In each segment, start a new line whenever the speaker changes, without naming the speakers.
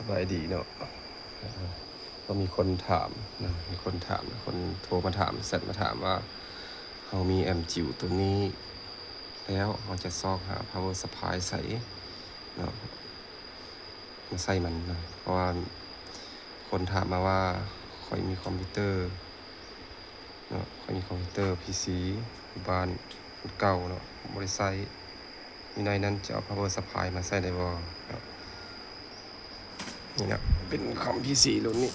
บายดีเนาะก็มีคนถามนะมีคนถามคนโทรมาถามเสร็จมาถามว่าเรามีแอมจิ๋วตัวนี้แล้วเราจะซอกหา power supply ใส่เนาะมาใส่มันนะเพราะว่าคนถามมาว่าค่อยมีคอมพิวเตอร์เนาะค่อยมีคอมพิวเตอร์ PC บ้านเก่าเนาะบริษัทมีในนั้นจะเอา power supply มาใส่ได้บ่เนาะนี่นะเป็นคอม PC รุ่นนี้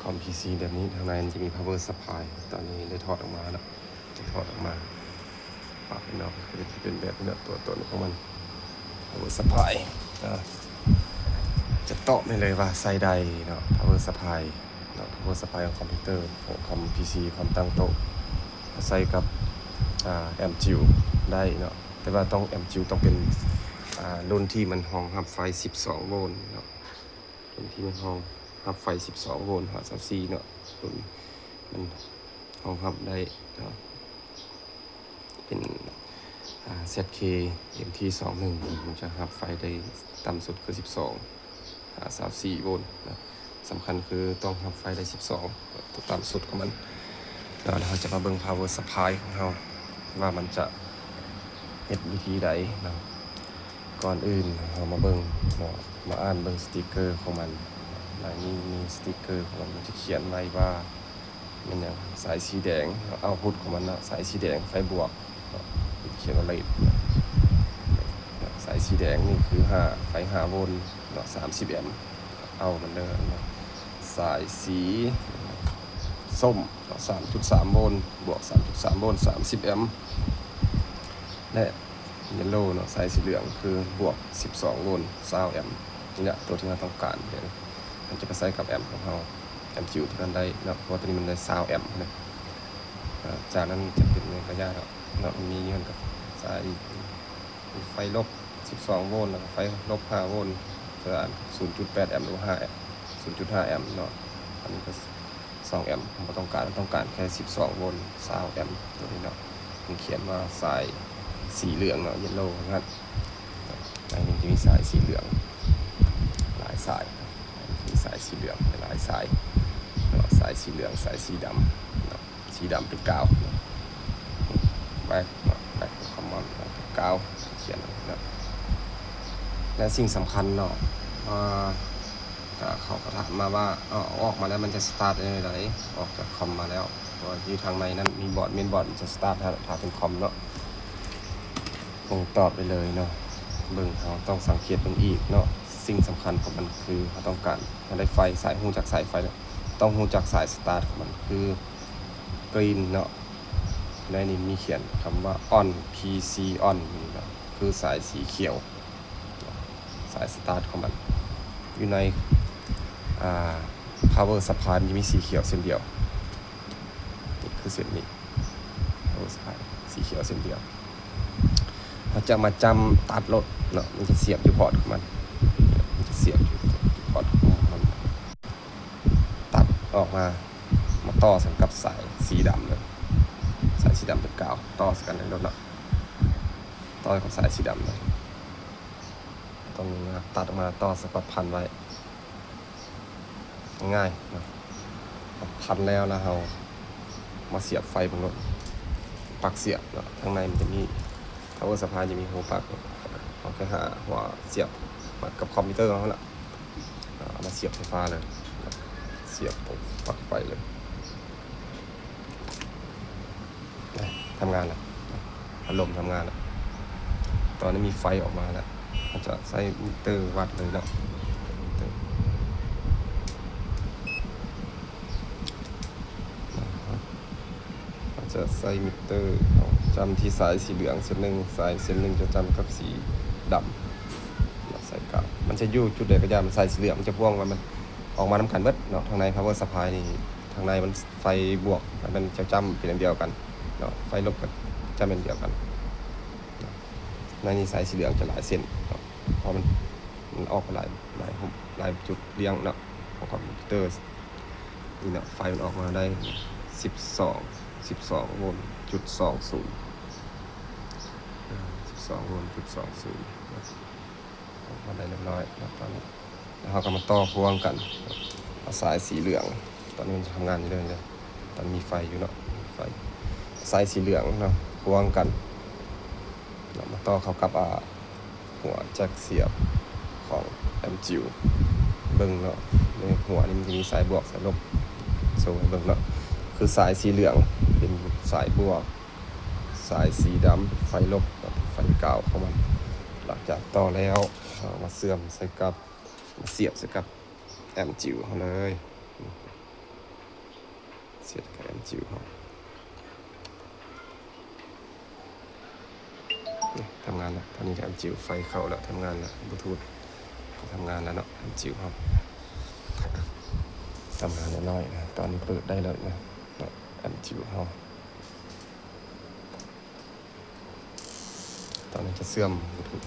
คอม PC แบบนี้ทางในมันจะมี power supply ตอนนี้ได้ถอดออกมาแล้วจะถอดออกมาปรับเนาะคือจะเป็นแบบนี้ตัวตนของมัน power supply จะตอบไม่เลยว่าใส่ใดเนาะ power supply เนาะ power supply ของคอมพิวเตอร์คอม PC คอมตั้งโต๊ะใส่กับแอมจิวได้เนาะแต่ว่าต้องแอมจิวต้องเป็นรุ่นที่มันรองรับไฟ12โวลต์เนาะรุ่นที่มันรองรับไฟ12โวลต์524เนาะรุ่นมันรองรับได้เนาะเป็นZK MT21 มันจะรับไฟได้ต่ำสุดคือ12 24โวลต์นะสำคัญคือต้องรับไฟได้12ตัวต่ำสุดของมันแล้วเราจะมาเบิ่ง power supply ของเราว่ามันจะเฮ็ดวิธีใดนะก่อนอื่นเรามาเบิ่งมาอ่านเบิ่งสติกเกอร์ของมันในนี้มีสติกเกอร์ของมันจะเขียนไว้ว่ามันอย่างสายสีแดงเอาพุทของมันนะสายสีแดงไฟบวกเขียนว่าอะไรสายสีแดงนี่คือไฟ5โวลต์เนาะ30แอมป์เอามันเด้อสายสีส้ม 3.3 โวลต์บวก 3.3 โวลต์30แอมป์และเยลโล่เนาะสายสีเหลืองคือบวก12โวลต์20แอมป์นี่แหละตัวที่เราต้องการเดี๋ยวมันจะไปใส่กับแอมป์ของเราแอมป์จิ๋วที่มันได้เนาะเพราะว่าตัวนี้มันได้20แอมป์นะจากนั้นจะเป็นระยะเนาะมีเงินกับสายไฟลบ12โวลต์แล้วก็ไฟลบ5โวลต์เท่า 0.8 แอมป์หรือ5แอมป์ 0.5 แอมป์เนาะอันนี้ก็2แอมป์ผมต้องการแค่12โวลต์20แอมป์ตัวนี้เนาะมันเขียนว่าสายสีเหลืองเนาะเยลโล่นะครับในนี้จะมีสายสีเหลืองหลายสายมีสายสีเหลืองหลายสายสายสีเหลืองสายสีดำสีดำเป็นกาวแบ็คคอมมอนกาวเขียนนะและสิ่งสำคัญเนาะเขาก็ถามมาว่าออกมาแล้วมันจะสตาร์ทได้ไหนออกจากคอมมาแล้วเพราะที่ทางในนั้นมีเมนบอร์ดจะสตาร์ทถ้าเป็นคอมเนาะผมตอบไปเลยเนาะเบิ่งเราต้องสังเกตเบิ่งอีกเนาะสิ่งสำคัญของมันคือเราต้องการได้ไฟสายหูจากสายไฟต้องหูจากสายสตาร์ทของมันคือกรีนเนาะในนี้มีเขียนคำว่า on PC on นี่เนาะคือสายสีเขียวสายสตาร์ทของมันอยู่ในpower supply มันจะมีสีเขียวเส้นเดียวนี่คือเส้นนี้ power supply สีเขียวเส้นเดียวเราจะมาจำตัดรถเนาะมันจะเสียบอยู่พอร์ตของมันจะเสียบอยู่พอร์ตของมันตัดออกมาต่อสังกับสายสีดำเลยสายสีดำเป็นกาวต่อกันในรถเนาะต่อกับสายสีดำเลยตรงนี้นะตัดออกมาต่อสักพันไว้ง่ายนะพันแล้วนะเรามาเสียบไฟบนรถปลั๊กเสียบเนาะข้างในมันจะมีpower supply จะมีหัวปลั๊กเอาแค่หาหัวเสียบมากับคอมพิวเตอร์เขาแหละเอามาเสียบไฟฟ้าเลยเสียบตรงปลั๊กไฟเลยทำงานแล้วพัดลมทำงานแล้วตอนนี้มีไฟออกมาแล้วมันจะใช้มิเตอร์วัดเลยแล้วจะใส่มิเตอร์จำที่สายสีเหลืองเส้นหนึ่งสายเส้นหนึ่งจะจำกับสีดำใส่กาวมันจะอยู่จุดใดก็ยามสายสีเหลืองมันจะพ่วงมันออกมาทำกันเบิดเนาะทางใน power supply นี่ทางในมันไฟบวกมันจะจำเป็นอันเดียวกันเนาะไฟลบกันจำเป็นเดียวกันในนี้สายสีเหลืองจะหลายเส้นเพราะมันออกหลายจุดเรียงเนาะของคอมพิวเตอร์นี่เนาะไฟมันออกมาได้12โวลต์จุด20 12โวลต์จุด20 มาได้เรียบร้อยแล้วตอนนี้แล้วเราก็มาต่อพ่วงกันเอาสายสีเหลืองตอนนี้มันจะทำงานอยู่เลยตอนมีไฟอยู่เนาะไฟสายสีเหลืองเนาะพ่วงกันแล้วมาต่อเข้ากับหัวแจ็คเสียบของแอมจิวเบิ่งเนาะในหัวนี่มันจะมีสายบวกสายลบโซ่เบิ่งเนาะคือสายสีเหลืองเป็นสายบวกสายสีดำไฟลบกับไฟกาวของมันหลังจากต่อแล้วมาเสื่อมใส่กับมาเสียบใส่กับแอมจิวเขาเลยเสียบกับแอมจิวเขาทำงานแล้วตอนนี้แอมจิวไฟเข้าแล้วทำงานแล้วบลูทูธทำงานแล้วเนาะแอมจิวครับทำงานน้อยๆนะตอนนี้เปิดได้เลยนะแอมจิวเขาตอนนี้จะเสื่อมบลูทูธ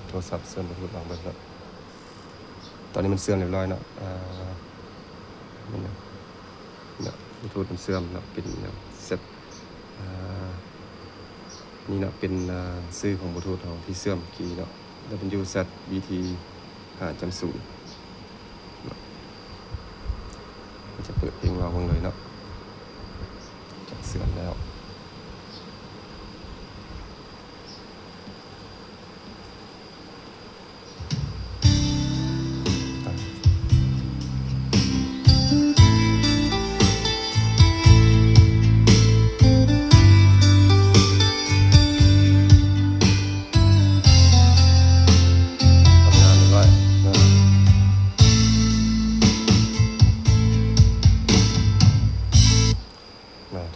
โทรศัพท์เสื่อมบลูทูธลองเบิ่งเนาะตอนนี้มันเสื่อมเรียบร้อยเนาะนี่นะบลูทูธมันเสื่อมเนาะเป็นเซ็ตนี่เนาะเป็นซื้อของบลูทูธของที่เสื่อมกี่เนาะ WZ VT 5.0มันจะเปิดเพลงเราเบิ่งเลยเนาะจะเสื่อมแล้ว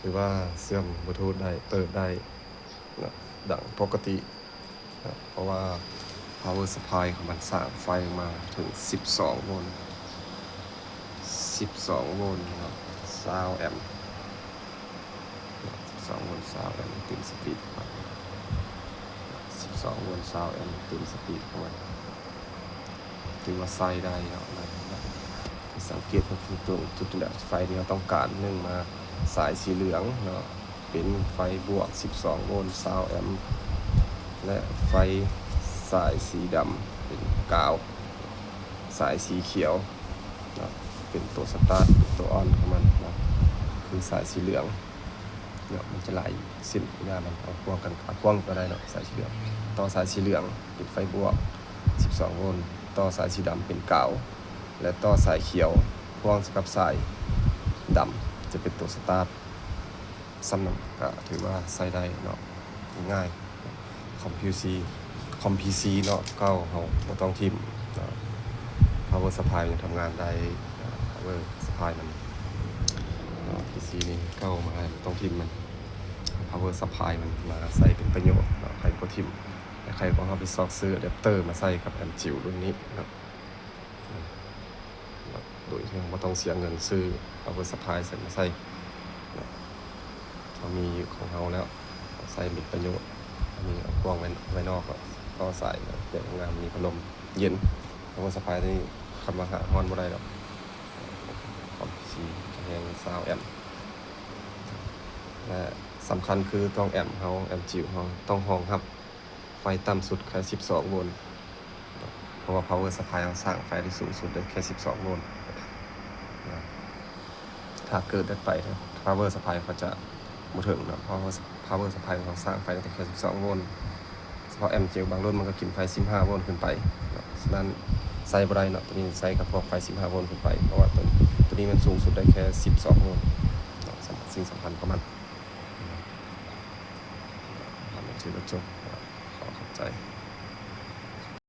ถือว่าเสื่อมบลูทูธได้เปิดได้นะดังปกตินะเพราะว่า power supply ของมันสร้างไฟมาถึง12 โวลต์12 โวลต์นะ20 แอมป์12 โวลต์20 แอมป์เต็มสปีด12 โวลต์20 แอมป์เต็มสปีดของมันถือว่าใช้ได้เนาะสังเกตก็คือตรงจุดนี้ไฟที่เราต้องการนึ่งมาสายสีเหลืองเนาะเป็นไฟบวก12 โวลต์20 แอมป์และไฟสายสีดำเป็นกาวสายสีเขียวเนาะเป็นตัวสตาร์ทเป็นตัวออนของมันเนาะคือสายสีเหลืองเนาะมันจะไหลสิ้นหน้ามันเอาพ่วงกันพ่วงก็ได้เนาะสายสีเหลืองต่อสายสีเหลืองเป็นไฟบวก12 โวลต์ต่อสายสีดำเป็นกาวและต่อสายเขียวพ่วงกับสายดำจะเป็นตัวสตาร์ทซ้ำนำก็ถือว่าใช้ได้เนาะง่ายคอมพิวซีเนาะเก้าเขาไม่ต้องทิมเนาะ power supply ยังทำงานได้ power supply มันเนาะ PC นี่เก้ามาต้องทิมมัน power supply มันมาใส่เป็นประโยชน์เนาะใครก็ทิมและใครก็เอาไปซอกซื้ออะแดปเตอร์มาใส่กับแอมจิวรุ่นนี้เนาะโดยที่ไม่ต้องเสียเงินซื้อ power supply ใส่มาใส่เรามีของเราแล้วใส่เป็นประโยชน์มีเอากล้องไว้นอกก็ใส่เดี๋ยวงานมีพัดลมเย็น power supply ที่คำว่าหาฮ้อนบ่ได้หรอกของสีแรง20 แอมป์และสำคัญคือต้องแอมป์แอมป์จิ๋วต้องห้องครับไฟต่ำสุดแค่12 โวลต์เพราะว่า power supply เราสร้างไฟที่สูงสุดได้แค่12 โวลต์ถ้าเกิดได้ไป power supply เขาจะบ่ถึงนะเพราะ power supply ของเขาสร้างไฟได้แค่12 โวลต์เฉพาะแอมป์จิ๋วบางรุ่นมันก็กินไฟ15 โวลต์ขึ้นไปฉะนั้นใส่บ่ได้เนาะตัวนี้ใส่กับพวกไฟ15 โวลต์ขึ้นไปเพราะว่าตัวนี้มันสูงสุดได้แค่12 โวลต์สิ่งสำคัญของมันถือว่าจบขอขอบใจ